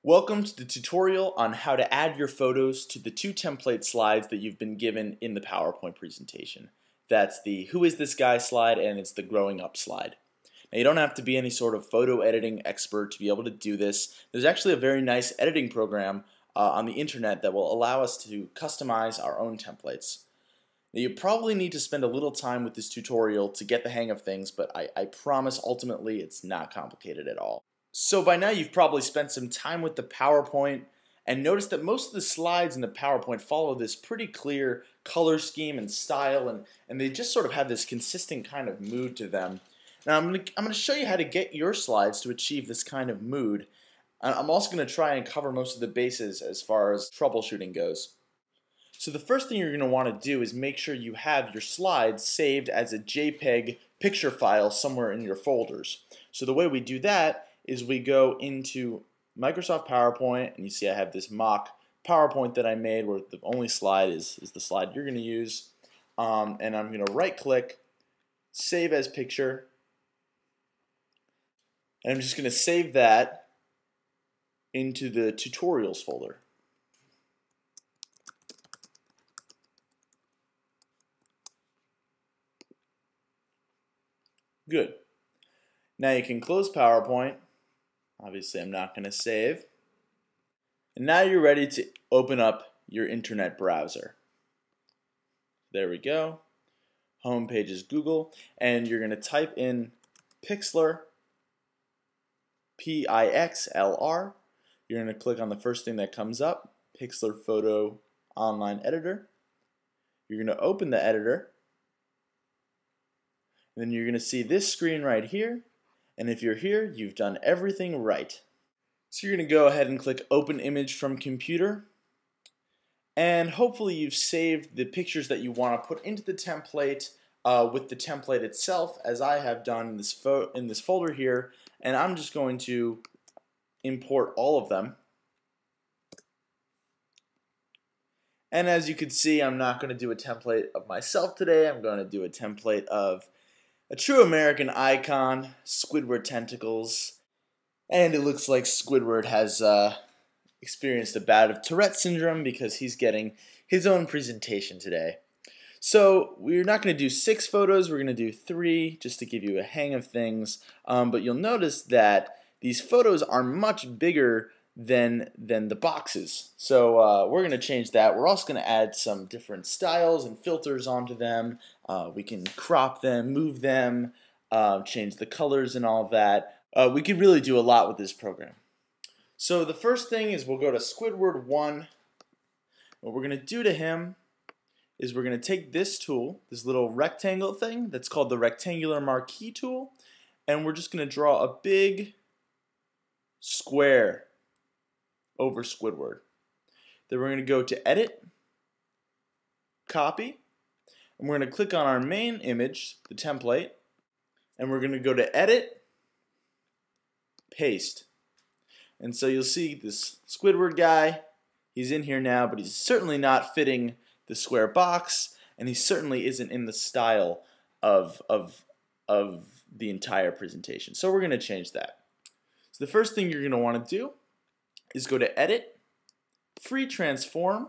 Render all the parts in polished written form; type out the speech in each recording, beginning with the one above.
Welcome to the tutorial on how to add your photos to the two template slides that you've been given in the PowerPoint presentation. That's the Who is this guy slide and it's the Growing Up slide. Now you don't have to be any sort of photo editing expert to be able to do this. There's actually a very nice editing program on the internet that will allow us to customize our own templates. Now you probably need to spend a little time with this tutorial to get the hang of things, but I promise ultimately it's not complicated at all. So by now you've probably spent some time with the PowerPoint and noticed that most of the slides in the PowerPoint follow this pretty clear color scheme and style, and they just sort of have this consistent kind of mood to them. Now I'm going to show you how to get your slides to achieve this kind of mood. I'm also going to try and cover most of the bases as far as troubleshooting goes. So the first thing you're going to want to do is make sure you have your slides saved as a JPEG picture file somewhere in your folders. So the way we do that is we go into Microsoft PowerPoint, and you see I have this mock PowerPoint that I made where the only slide is the slide you're going to use. And I'm going to right click, save as picture, and I'm just going to save that into the tutorials folder. Good. Now you can close PowerPoint. Obviously I'm not going to save. And now you're ready to open up your internet browser. There we go. Home page is Google, and you're going to type in Pixlr, P-I-X-L-R. You're going to click on the first thing that comes up, Pixlr Photo Online Editor. You're going to open the editor, and then you're going to see this screen right here. And if you're here, you've done everything right. So you're going to go ahead and click Open Image from Computer. And hopefully you've saved the pictures that you want to put into the template with the template itself, as I have done in this folder here. And I'm just going to import all of them. And as you can see, I'm not going to do a template of myself today. I'm going to do a template of a true American icon, Squidward tentacles, and it looks like Squidward has experienced a bout of Tourette syndrome because he's getting his own presentation today. So we're not going to do 6 photos, we're going to do 3 just to give you a hang of things, but you'll notice that these photos are much bigger than the boxes. So we're going to change that. We're also going to add some different styles and filters onto them. We can crop them, move them, change the colors and all of that. We could really do a lot with this program. So the first thing is we'll go to Squidward 1. What we're going to do to him is we're going to take this tool, this little rectangle thing that's called the rectangular marquee tool, and we're just going to draw a big square over Squidward. Then we're going to go to Edit, Copy, and we're going to click on our main image, the template, and we're going to go to Edit, Paste. And so you'll see this Squidward guy, he's in here now, but he's certainly not fitting the square box, and he certainly isn't in the style of the entire presentation. So we're going to change that. So the first thing you're going to want to do is go to Edit, Free Transform,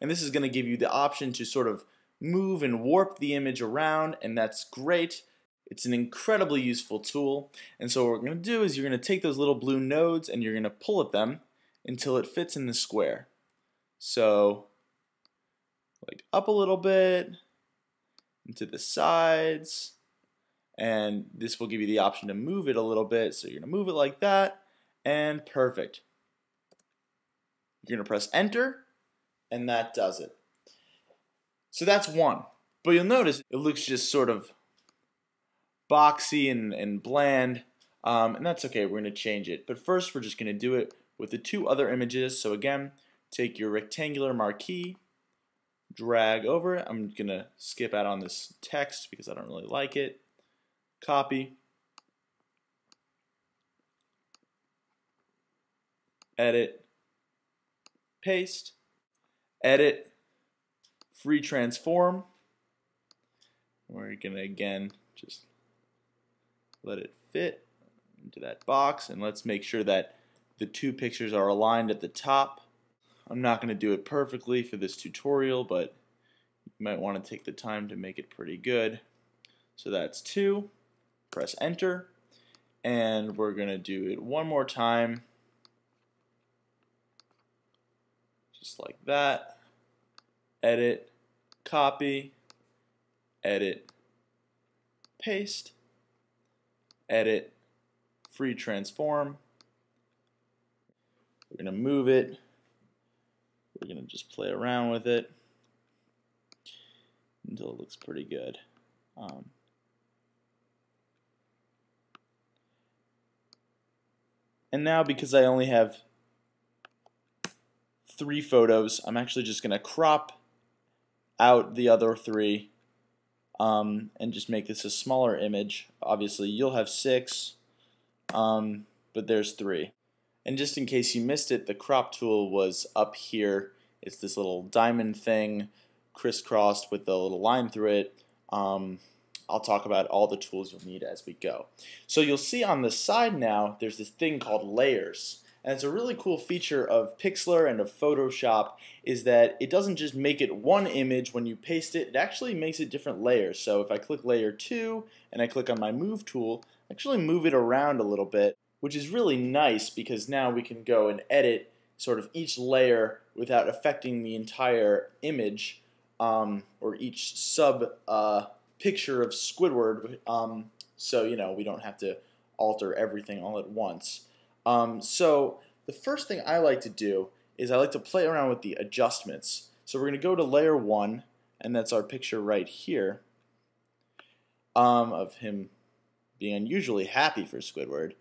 and this is going to give you the option to sort of move and warp the image around, and that's great. It's an incredibly useful tool, and so what we're going to do is you're going to take those little blue nodes and you're going to pull at them until it fits in the square. So like up a little bit, into the sides, and this will give you the option to move it a little bit, so you're going to move it like that, and perfect. You're going to press Enter, and that does it. So that's one. But you'll notice it looks just sort of boxy and bland, and that's okay. We're going to change it. But first, we're just going to do it with the 2 other images. So again, take your rectangular marquee, drag over it. I'm going to skip out on this text because I don't really like it. Copy. Edit. Paste, Edit, Free Transform. We're going to again just let it fit into that box, and let's make sure that the two pictures are aligned at the top. I'm not going to do it perfectly for this tutorial, but you might want to take the time to make it pretty good. So that's 2. Press enter, and we're going to do it one more time, just like that. Edit, copy, edit, paste, edit, free transform. We're going to move it. We're going to just play around with it until it looks pretty good. And now, because I only have 3 photos, I'm actually just going to crop out the other 3 and just make this a smaller image. Obviously, you'll have 6, but there's 3. And just in case you missed it, the crop tool was up here. It's this little diamond thing crisscrossed with a little line through it. I'll talk about all the tools you'll need as we go. So you'll see on the side now there's this thing called layers. And it's a really cool feature of Pixlr and of Photoshop is that it doesn't just make it one image when you paste it, it actually makes it different layers. So if I click layer 2 and I click on my move tool, I actually move it around a little bit, which is really nice because now we can go and edit sort of each layer without affecting the entire image or each sub picture of Squidward, so we don't have to alter everything all at once. So the first thing I like to do is I like to play around with the adjustments. So we're going to go to layer 1, and that's our picture right here of him being unusually happy for Squidward.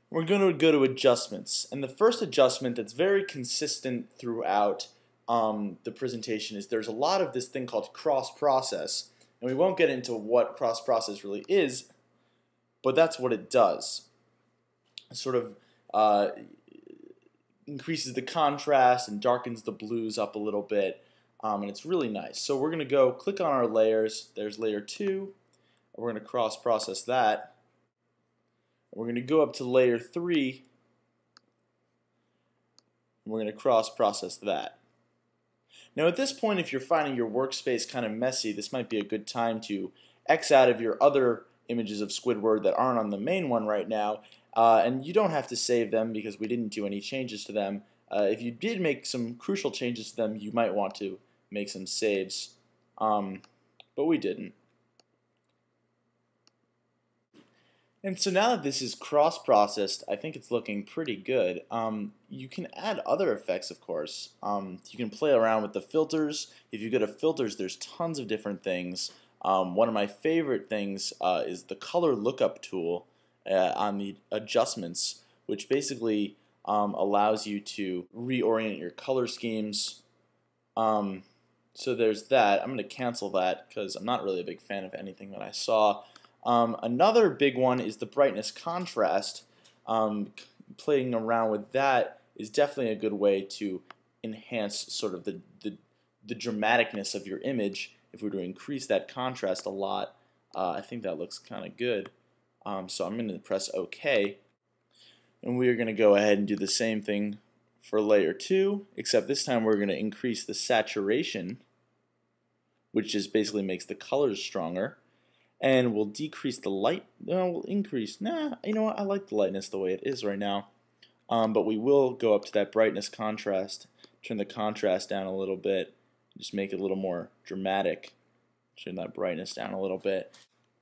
We're going to go to adjustments, and the first adjustment that's very consistent throughout the presentation is there's a lot of this thing called cross-process. And we won't get into what cross-process really is, but that's what it does. It sort of increases the contrast and darkens the blues up a little bit, and it's really nice. So we're going to go click on our layers. There's layer 2. We're going to cross-process that. We're going to go up to layer 3. And we're going to cross-process that. Now at this point, if you're finding your workspace kind of messy, this might be a good time to X out of your other images of Squidward that aren't on the main one right now, and you don't have to save them because we didn't do any changes to them. If you did make some crucial changes to them, you might want to make some saves, but we didn't. And so now that this is cross-processed, I think it's looking pretty good. You can add other effects, of course. You can play around with the filters. If you go to filters, there's tons of different things. One of my favorite things is the color lookup tool on the adjustments, which basically allows you to reorient your color schemes. So there's that. I'm going to cancel that because I'm not really a big fan of anything that I saw. Another big one is the brightness contrast. Playing around with that is definitely a good way to enhance sort of the dramaticness of your image. If we were to increase that contrast a lot, I think that looks kind of good. So I'm going to press OK. And we are going to go ahead and do the same thing for layer 2, except this time we're going to increase the saturation, which just basically makes the colors stronger. And we'll decrease the light. No, we'll increase. Nah, you know what? I like the lightness the way it is right now. But we will go up to that brightness contrast, turn the contrast down a little bit, just make it a little more dramatic. Turn that brightness down a little bit.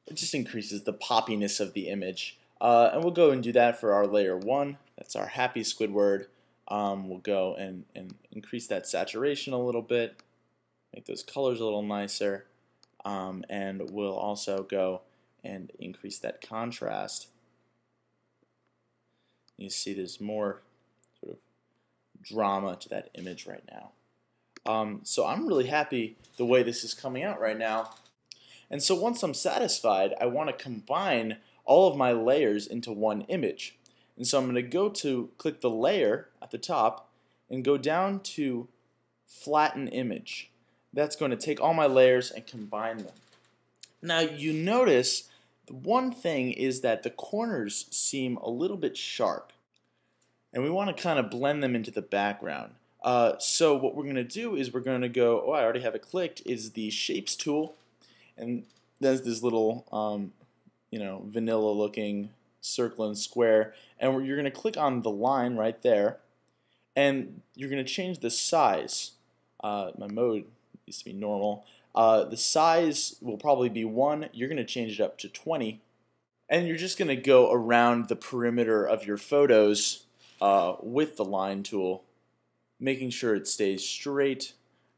It just increases the poppiness of the image. And we'll go and do that for our layer 1. That's our happy Squidward. We'll go and increase that saturation a little bit, make those colors a little nicer. And we'll also go and increase that contrast. You see there's more sort of drama to that image right now. So I'm really happy the way this is coming out right now. And so once I'm satisfied, I want to combine all of my layers into one image. And so I'm going to go to click the layer at the top and go down to flatten image. That's going to take all my layers and combine them. Now you notice the one thing is that the corners seem a little bit sharp. and we want to kind of blend them into the background. So what we're going to do is we're going to go, oh, I already have it clicked, is the Shapes tool, and there's this little, vanilla looking circle and square, and you're going to click on the line right there, and you're going to change the size. My mode needs to be normal. The size will probably be 1. You're going to change it up to 20, and you're just going to go around the perimeter of your photos with the line tool, making sure it stays straight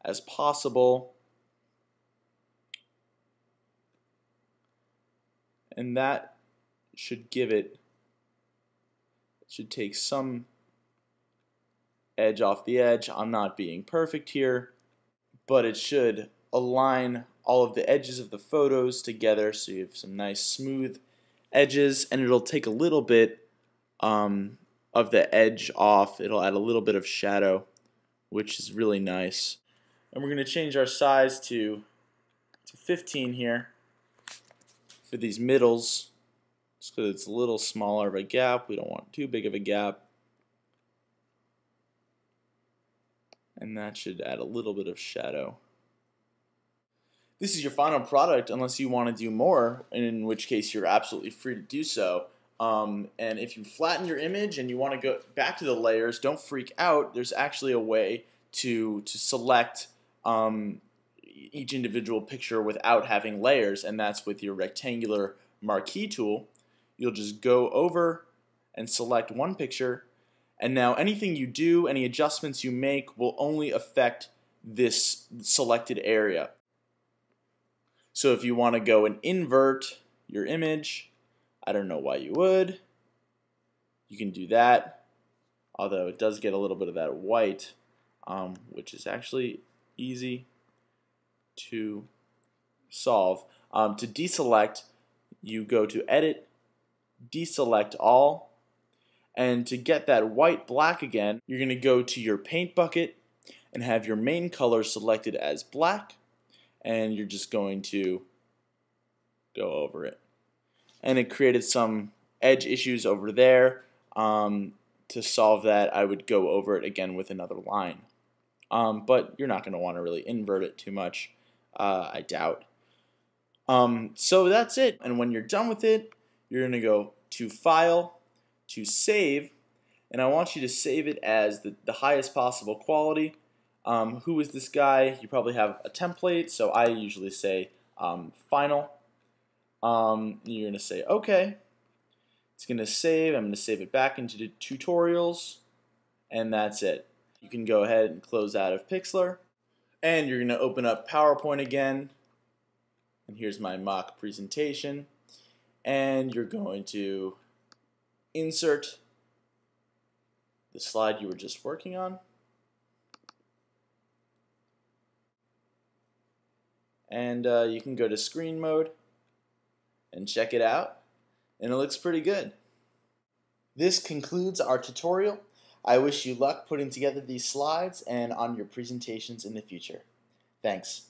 as possible. And that should should take some edge off the edge. I'm not being perfect here, but it should align all of the edges of the photos together so you have some nice smooth edges, and it'll take a little bit of the edge off. It'll add a little bit of shadow, which is really nice. And we're going to change our size to 15 here for these middles, just because it's a little smaller of a gap. We don't want too big of a gap. And that should add a little bit of shadow. This is your final product unless you want to do more, in which case you're absolutely free to do so. And if you flatten your image and you want to go back to the layers, don't freak out. There's actually a way to select each individual picture without having layers, and that's with your rectangular marquee tool. You'll just go over and select one picture, and now anything you do, any adjustments you make, will only affect this selected area. So if you want to go and invert your image, I don't know why you would, you can do that, although it does get a little bit of that white, which is actually easy to solve. To deselect, you go to Edit, Deselect All, and to get that white black again, you're going to go to your paint bucket and have your main color selected as black, and you're just going to go over it. And it created some edge issues over there. To solve that, I would go over it again with another line. But you're not going to want to really invert it too much, I doubt. So that's it. And when you're done with it, you're going to go to File, to Save, and I want you to save it as the highest possible quality. Who is this guy? You probably have a template, so I usually say Final. You're going to say OK. It's going to save. I'm going to save it back into the tutorials, and that's it. You can go ahead and close out of Pixlr, and you're going to open up PowerPoint again, and here's my mock presentation, and you're going to insert the slide you were just working on, and you can go to screen mode and check it out, and it looks pretty good. This concludes our tutorial. I wish you luck putting together these slides and on your presentations in the future. Thanks.